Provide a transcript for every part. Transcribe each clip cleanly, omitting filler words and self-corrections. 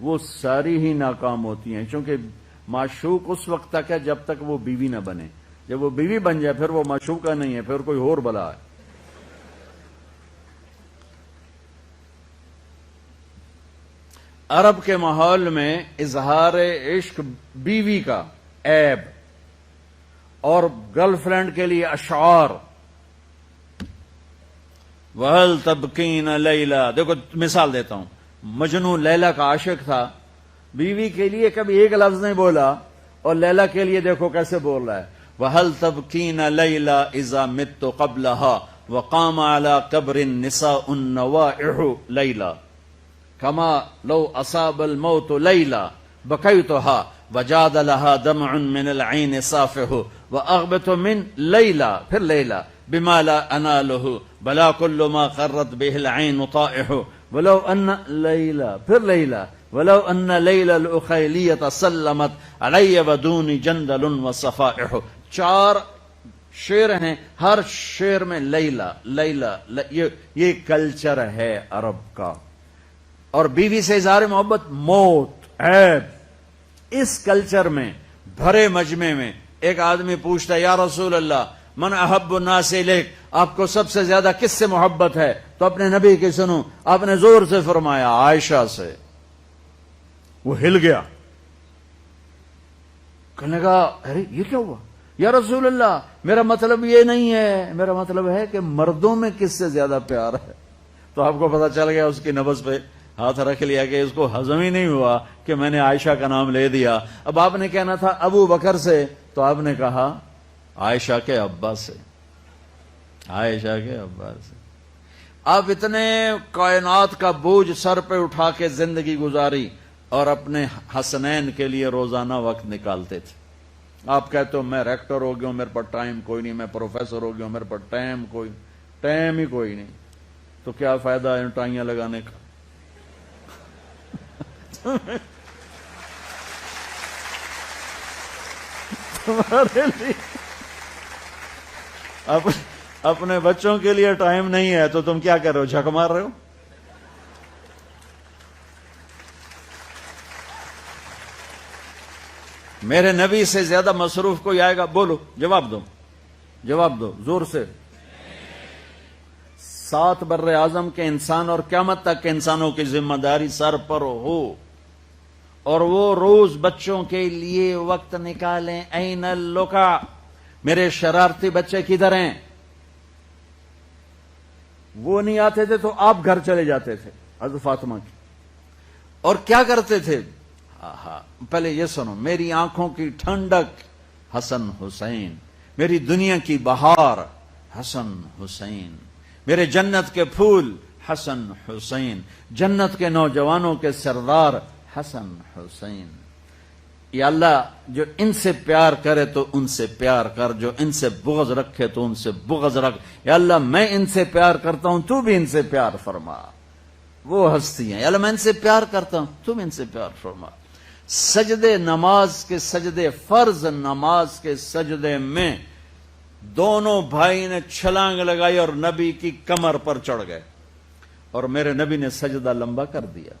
وہ ساری ہی ناکام ہوتی ہیں، چونکہ معشوق اس وقت تک ہے جب تک وہ بیوی نہ بنے. جب وہ بیوی بن جائے پھر وہ معشوقہ نہیں ہے، پھر کوئی اور بلا ہے. عرب کے ماحول میں اظہار عشق بیوی کا عیب اور گرل فرینڈ کے لیے اشعار. وَهَلْ تَبْكِينَ لَيْلَا، دیکھو مثال دیتا ہوں. مجنو لیلا کا عاشق تھا، بیوی کے لیے کبھی ایک لفظ نہیں بولا، اور لیلا کے لیے دیکھو کیسے بول رہا ہے. وَهَلْ تَبْكِينَ لَيْلَا إِذَا مِتُّ قَبْلَهَا وَقَامَ عَلَى قَبْرِ النِّسَاءُ النَّوَائِحُ لَيْلَا كما لو أصاب الموت ليلا بكيتها وجاد لها دمع من العين صافه وأغبت من ليلا پھر ليلا بما لا أناله بلا كل ما قرت به العين طائح ولو أن ليلا پھر ليلا ولو أن ليلى الأخيلية سلمت علي بدون جندل وصفائح. 4 شعر ہیں، ہر شعر میں لیلا لیلا. یہ کلچر ہے عرب کا. اور بیوی سے اظہار محبت موت عیب. اس کلچر میں بھرے مجمع میں ایک آدمی پوچھتا ہے یا رسول اللہ من احب الناس الیک، آپ کو سب سے زیادہ کس سے محبت ہے؟ تو اپنے نبی کی سنو. آپ نے زور سے فرمایا عائشہ سے. وہ ہل گیا، کہنے لگا ارے یہ کیا ہوا یا رسول اللہ، میرا مطلب یہ نہیں ہے، میرا مطلب ہے کہ مردوں میں کس سے زیادہ پیار ہے. تو آپ کو پتا چل گیا، اس کی نبض پہ ہاتھ رکھ لیا کہ اس کو ہضم ہی نہیں ہوا کہ میں نے عائشہ کا نام لے دیا. اب آپ نے کہنا تھا ابو بکر سے، تو آپ نے کہا عائشہ کے ابا سے. عائشہ کے ابا سے. آپ اتنے کائنات کا بوجھ سر پہ اٹھا کے زندگی گزاری اور اپنے حسنین کے لیے روزانہ وقت نکالتے تھے. آپ کہتے ہو میں ریکٹر ہو گیا ہوں، میرے پاس ٹائم کوئی نہیں، میں پروفیسر ہو گیا ہوں، میرے پاس ٹائم ہی کوئی نہیں. تو کیا فائدہ ہے ٹائیاں لگانے کا؟ تمہارے لیے اپنے بچوں کے لیے ٹائم نہیں ہے تو تم کیا کر رہے ہو؟ جھک مار رہے ہو. میرے نبی سے زیادہ مصروف کوئی آئے گا؟ بولو، جواب دو، جواب دو زور سے. 7 بر اعظم کے انسان اور قیامت تک کے انسانوں کی ذمہ داری سر پر ہو، اور وہ روز بچوں کے لیے وقت نکالیں. این اللقا، میرے شرارتی بچے کدھر ہیں؟ وہ نہیں آتے تھے تو آپ گھر چلے جاتے تھے حضرت فاطمہ کی. اور کیا کرتے تھے؟ پہلے یہ سنو. میری آنکھوں کی ٹھنڈک حسن حسین، میری دنیا کی بہار حسن حسین، میرے جنت کے پھول حسن حسین، جنت کے نوجوانوں کے سردار حسن حسین. یا اللہ جو ان سے پیار کرے تو ان سے پیار کر، جو ان سے بغض رکھے تو ان سے بغض رکھ. یا اللہ میں ان سے پیار کرتا ہوں، تو بھی ان سے پیار فرما. وہ ہستی ہیں. یا اللہ میں ان سے پیار کرتا ہوں، تو بھی ان سے پیار فرما. سجدے نماز کے سجدے، فرض نماز کے سجدے میں دونوں بھائی نے چھلانگ لگائی اور نبی کی کمر پر چڑھ گئے، اور میرے نبی نے سجدہ لمبا کر دیا.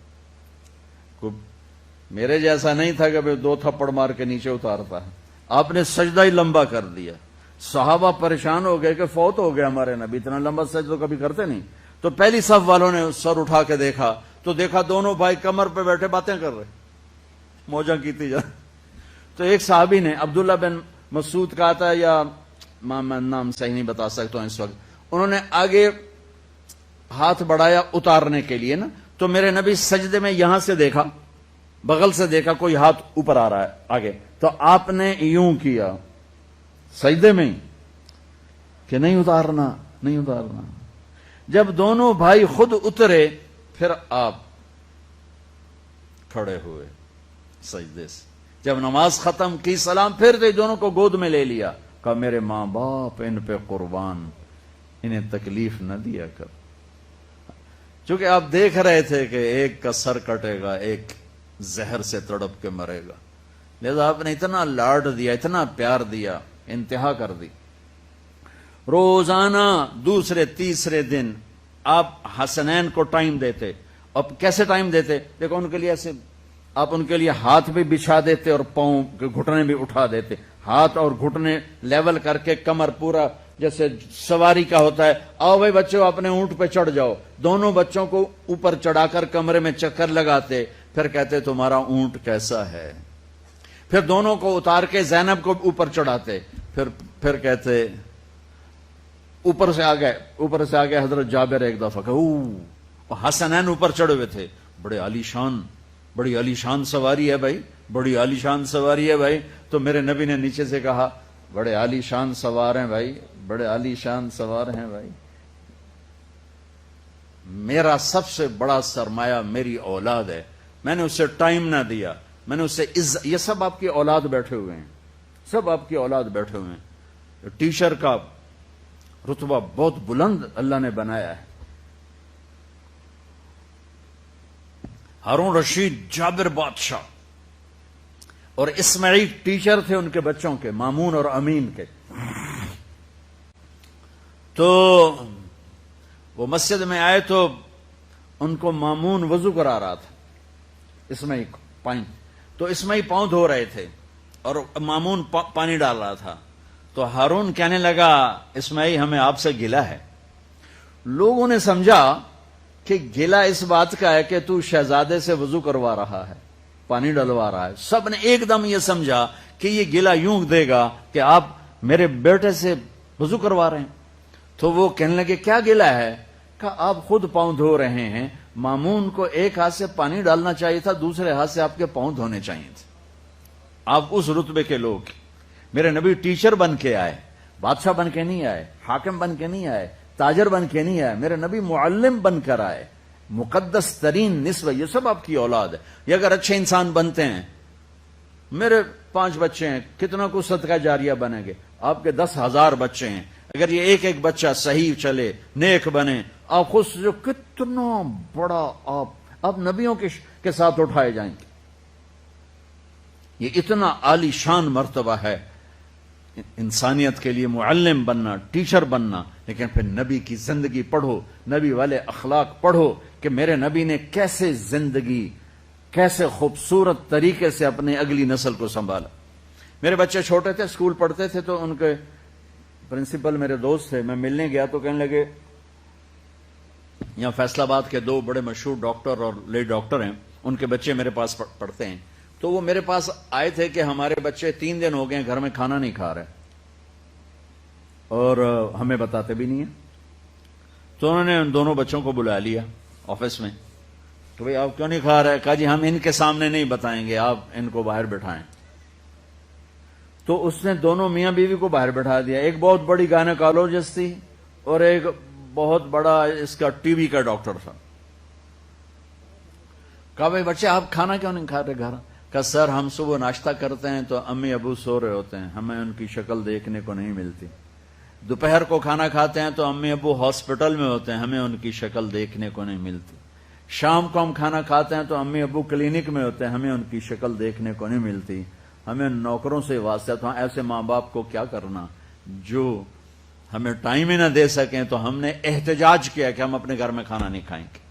میرے جیسا نہیں تھا کہ 2 تھپڑ مار کے نیچے اتارتا ہے. آپ نے سجدہ ہی لمبا کر دیا. صحابہ پریشان ہو گئے کہ فوت ہو گیا ہمارے نبی، اتنا لمبا سجدہ کبھی کرتے نہیں. تو پہلی صف والوں نے سر اٹھا کے دیکھا تو دیکھا دونوں بھائی کمر پہ بیٹھے باتیں کر رہے، موجاں کیتی جا. تو ایک صحابی نے عبداللہ بن مسعود کہا تھا، یا میں نام صحیح نہیں بتا سکتا ہوں اس وقت، انہوں نے آگے ہاتھ بڑھایا اتارنے کے لیے نا. تو میرے نبی سجدے میں یہاں سے دیکھا، بغل سے دیکھا کوئی ہاتھ اوپر آ رہا ہے آگے، تو آپ نے یوں کیا سجدے میں کہ نہیں اتارنا، نہیں اتارنا. جب دونوں بھائی خود اترے پھر آپ کھڑے ہوئے سجدے سے. جب نماز ختم کی سلام پھر دے، دونوں کو گود میں لے لیا، کہا میرے ماں باپ ان پہ قربان، انہیں تکلیف نہ دیا کر. چونکہ آپ دیکھ رہے تھے کہ ایک کا سر کٹے گا، ایک زہر سے تڑپ کے مرے گا، لہذا آپ نے اتنا لاڈ دیا، اتنا پیار دیا، انتہا کر دی. روزانہ دوسرے تیسرے دن آپ حسنین کو ٹائم دیتے. اب کیسے ٹائم دیتے؟ دیکھو ان کے لیے ایسے آپ ان کے لیے ہاتھ بھی بچھا دیتے اور پاؤں کے گھٹنے بھی اٹھا دیتے، ہاتھ اور گھٹنے لیول کر کے کمر پورا جیسے سواری کا ہوتا ہے، آؤ بھائی بچوں اپنے اونٹ پہ چڑھ جاؤ، دونوں بچوں کو اوپر چڑھا کر کمرے میں چکر لگاتے، پھر کہتے تمہارا اونٹ کیسا ہے، پھر دونوں کو اتار کے زینب کو اوپر چڑھاتے، پھر کہتے اوپر سے آ گئے حضرت جابر ایک دفعہ کہ حسنین اوپر چڑھے ہوئے تھے، بڑی عالی شان سواری ہے بھائی، بڑی عالی شان سواری ہے بھائی، تو میرے نبی نے نیچے سے کہا بڑے عالی شان سوار ہیں بھائی، بڑے عالی شان سوار ہیں بھائی، میرا سب سے بڑا سرمایہ میری اولاد ہے، میں نے اسے ٹائم نہ دیا، میں نے اسے یہ سب آپ کی اولاد بیٹھے ہوئے ہیں، سب آپ کی اولاد بیٹھے ہوئے ہیں، ٹیچر کا رتبہ بہت بلند اللہ نے بنایا ہے۔ ہارون رشید، جابر بادشاہ اور اسماعیل ٹیچر تھے ان کے بچوں کے، مامون اور امین کے۔ تو وہ مسجد میں آئے تو ان کو مامون وضو کرا رہا تھا، اسماعیل کو پانی، تو اسماعیل پاؤں دھو رہے تھے اور مامون پانی ڈال رہا تھا، تو ہارون کہنے لگا اسماعیل ہمیں آپ سے گلہ ہے۔ لوگوں نے سمجھا کہ گلہ اس بات کا ہے کہ تو شہزادے سے وضو کروا رہا ہے، پانی ڈلوا رہا ہے، سب نے ایک دم یہ سمجھا کہ یہ گلہ یوں دے گا کہ آپ میرے بیٹے سے وضو کروا رہے ہیں۔ تو وہ کہنے لگے کیا گلہ ہے؟ کہ آپ خود پاؤں دھو رہے ہیں، مامون کو ایک ہاتھ سے پانی ڈالنا چاہیے تھا، دوسرے ہاتھ سے آپ کے پاؤں دھونے چاہیے تھے، آپ اس رتبے کے لوگ۔ میرے نبی ٹیچر بن کے آئے، بادشاہ بن کے نہیں آئے، حاکم بن کے نہیں آئے، تاجر بن کے نہیں آئے، میرے نبی معلم بن کر آئے، مقدس ترین نسبہ، یہ سب آپ کی اولاد ہے۔ یہ اگر اچھے انسان بنتے ہیں، میرے 5 بچے ہیں، کتنا کو صدقہ جاریہ بنیں گے؟ آپ کے 10,000 بچے ہیں، اگر یہ ایک ایک بچہ صحیح چلے، نیک بنے، آپ خود جو کتنا بڑا آپ نبیوں کے ساتھ اٹھائے جائیں گے۔ یہ اتنا عالی شان مرتبہ ہے انسانیت کے لیے، معلم بننا، ٹیچر بننا۔ لیکن پھر نبی کی زندگی پڑھو، نبی والے اخلاق پڑھو کہ میرے نبی نے کیسے زندگی، کیسے خوبصورت طریقے سے اپنے اگلی نسل کو سنبھالا۔ میرے بچے چھوٹے تھے، اسکول پڑھتے تھے، تو ان کے پرنسپل میرے دوست تھے، میں ملنے گیا تو کہنے لگے یہاں فیصل آباد کے 2 بڑے مشہور ڈاکٹر اور لیڈ ڈاکٹر ہیں، ان کے بچے میرے پاس پڑھتے ہیں، تو وہ میرے پاس آئے تھے کہ ہمارے بچے 3 دن ہو گئے گھر میں کھانا نہیں کھا رہے اور ہمیں بتاتے بھی نہیں ہیں۔ تو انہوں نے ان دونوں بچوں کو بلا لیا آفس میں کہ بھئی آپ کیوں نہیں کھا رہے؟ کہا جی ہم ان کے سامنے نہیں بتائیں گے، آپ ان کو باہر بٹھائیں۔ تو اس نے دونوں میاں بیوی کو باہر بٹھا دیا، ایک بہت بڑی گائنیکالوجسٹ تھی اور ایک بہت بڑا اس کا ٹی وی کا ڈاکٹر تھا۔ کہا بھئی بچے آپ کھانا کیوں نہیں کھا رہے گھر؟ کہ سر ہم صبح ناشتہ کرتے ہیں تو امی ابو سو رہے ہوتے ہیں، ہمیں ان کی شکل دیکھنے کو نہیں ملتی۔ دوپہر کو کھانا کھاتے ہیں تو امی ابو ہاسپٹل میں ہوتے ہیں، ہمیں ان کی شکل دیکھنے کو نہیں ملتی۔ شام کو ہم کھانا کھاتے ہیں تو امی ابو کلینک میں ہوتے ہیں، ہمیں ان کی شکل دیکھنے کو نہیں ملتی۔ ہمیں نوکروں سے واسطہ، تو ایسے ماں باپ کو کیا کرنا جو ہمیں ٹائم ہی نہ دے سکیں، تو ہم نے احتجاج کیا کہ ہم اپنے گھر میں کھانا نہیں کھائیں گے۔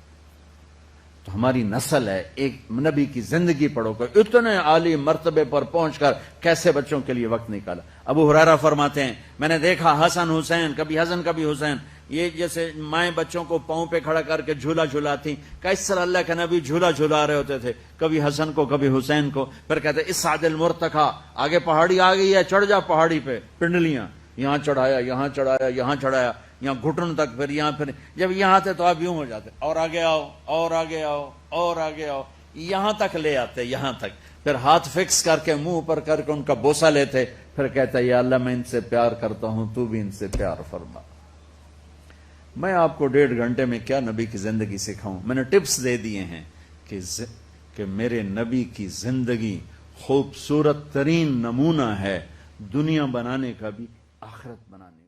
تو ہماری نسل ہے، ایک نبی کی زندگی پڑھو کر اتنے عالی مرتبے پر پہنچ کر کیسے بچوں کے لیے وقت نکالا۔ ابو ہریرہ فرماتے ہیں میں نے دیکھا حسن حسین، کبھی حسن کبھی حسین، یہ جیسے مائیں بچوں کو پاؤں پہ کھڑا کر کے جھولا جھلاتی، کہ اس طرح اللہ کے نبی جھولا جھلا رہے ہوتے تھے، کبھی حسن کو کبھی حسین کو۔ پھر کہتے اس سعد المرتقا، آگے پہاڑی آ گئی ہے، چڑھ جا پہاڑی پہ، پنڈلیاں یہاں چڑھایا، یہاں چڑھایا، یہاں چڑھایا، یہاں گھٹن تک، پھر یہاں، پھر جب یہاں آتے تو آپ یوں ہو جاتے، اور آگے آؤ، اور آگے آؤ، اور آگے آؤ، یہاں تک لے آتے، یہاں تک، پھر ہاتھ فکس کر کے منہ پر کر کے ان کا بوسہ لیتے، پھر کہتا یا اللہ میں ان سے پیار کرتا ہوں، تو بھی ان سے پیار فرما۔ میں آپ کو 1.5 گھنٹے میں کیا نبی کی زندگی سکھاؤں، میں نے ٹپس دے دیے ہیں کہ میرے نبی کی زندگی خوبصورت ترین نمونہ ہے دنیا بنانے کا بھی، آخرت بنانے